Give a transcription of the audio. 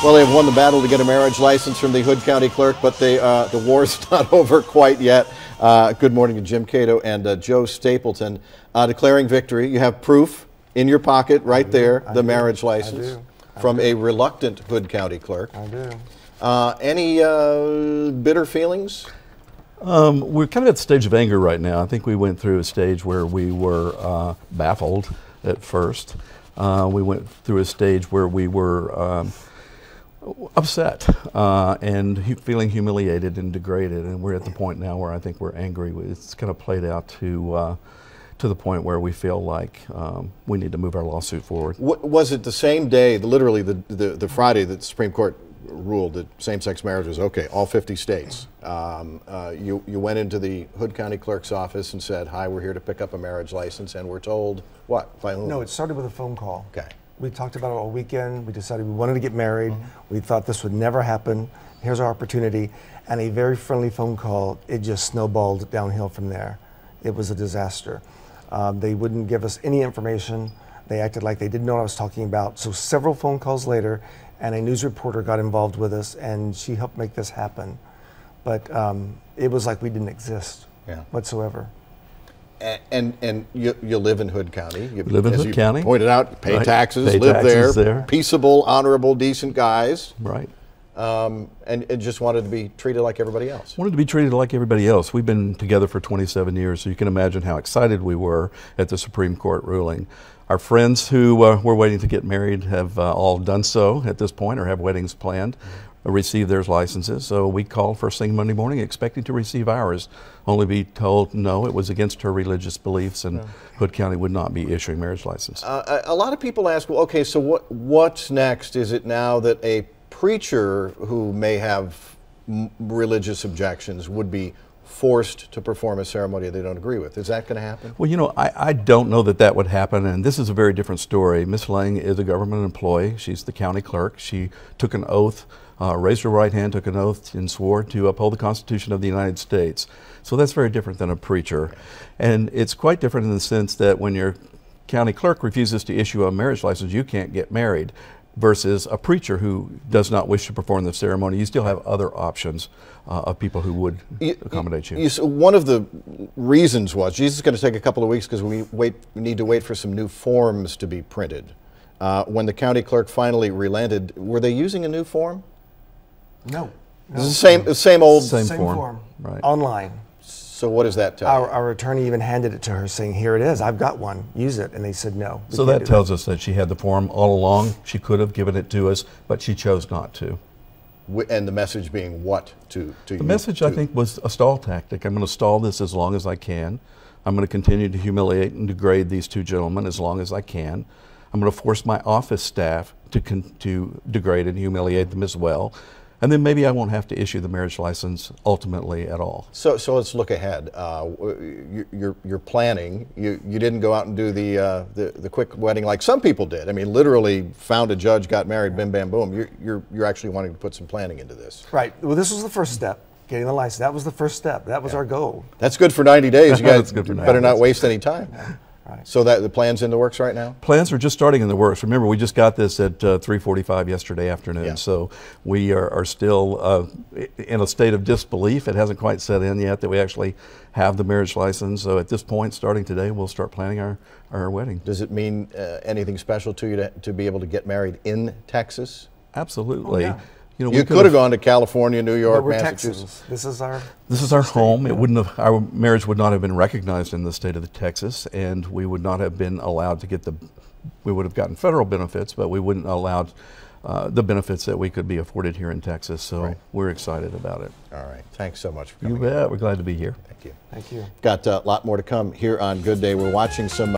Well, they've won the battle to get a marriage license from the Hood County Clerk, but the war's not over quite yet. Good morning to Jim Cato and Joe Stapleton. Declaring victory, you have proof in your pocket right there, the marriage license from a reluctant Hood County Clerk. I do. Any bitter feelings? We're kind of at the stage of anger right now. I think we went through a stage where we were baffled at first. We went through a stage where we were upset and feeling humiliated and degraded, and we're at the point now where I think we're angry. It's kind of played out to the point where we feel like we need to move our lawsuit forward. Was it the same day, literally the Friday that the Supreme Court ruled that same-sex marriage was okay, all 50 states? You went into the Hood County Clerk's office and said, "Hi, we're here to pick up a marriage license," and we're told what? By whom? No, it started with a phone call. Okay. We talked about it all weekend. We decided we wanted to get married. We thought this would never happen. Here's our opportunity. And a very friendly phone call, it just snowballed downhill from there. It was a disaster. They wouldn't give us any information. They acted like they didn't know what I was talking about. So several phone calls later, and a news reporter got involved with us, and she helped make this happen. But it was like we didn't exist whatsoever. And you live in Hood County. You live in Hood County. Pointed out, pay taxes, pay live taxes there. Peaceable, honorable, decent guys. Right. And just wanted to be treated like everybody else. Wanted to be treated like everybody else. We've been together for 27 years, so you can imagine how excited we were at the Supreme Court ruling. Our friends who were waiting to get married have all done so at this point, or have weddings planned, received their licenses. So we called first thing Monday morning expecting to receive ours, only be told no, it was against her religious beliefs, and Hood County would not be issuing marriage license. A lot of people ask, well, okay, so what's next? Is it now that a preacher who may have religious objections would be forced to perform a ceremony they don't agree with? Is that going to happen? Well, you know, I don't know that that would happen, and this is a very different story. Ms. Lang is a government employee. She's the county clerk. She took an oath, raised her right hand, took an oath, and swore to uphold the Constitution of the United States. So that's very different than a preacher. And it's quite different in the sense that when your county clerk refuses to issue a marriage license, you can't get married, versus a preacher who does not wish to perform the ceremony. You still have other options of people who would accommodate you. One of the reasons was, Jesus is going to take a couple of weeks because we need to wait for some new forms to be printed. When the county clerk finally relented, were they using a new form? No. This is the same old form. Right. Online. So what does that tell you? Our attorney even handed it to her saying, "Here it is, I've got one, use it." And they said no. So that tells us that she had the form all along. She could have given it to us, but she chose not to. And the message being what to you? The message, I think, was a stall tactic. I'm going to stall this as long as I can. I'm going to continue to humiliate and degrade these two gentlemen as long as I can. I'm going to force my office staff to degrade and humiliate them as well. And then maybe I won't have to issue the marriage license ultimately at all. So let's look ahead. You're planning. You didn't go out and do the quick wedding like some people did. I mean, literally found a judge, got married, bim bam boom. You're actually wanting to put some planning into this. Right. Well, this was the first step. Getting the license. That was the first step. That was our goal. That's good for 90 days. You guys better not waste any time. Right. So that the plan's in the works right now? Plans are just starting in the works. Remember, we just got this at 3:45 yesterday afternoon, so we are still in a state of disbelief. It hasn't quite set in yet that we actually have the marriage license. So at this point, starting today, we'll start planning our wedding. Does it mean anything special to you to be able to get married in Texas? Absolutely. Oh, yeah. You could have gone to California, New York, but we're Massachusetts. Texans. This is our home. It wouldn't have, our marriage would not have been recognized in the state of Texas, and we would not have been allowed to get we would have gotten federal benefits, but we wouldn't allowed the benefits that we could be afforded here in Texas. So we're excited about it. All right. Thanks so much for coming. You bet. We're glad to be here. Thank you. Thank you. Got a lot more to come here on Good Day. We're watching some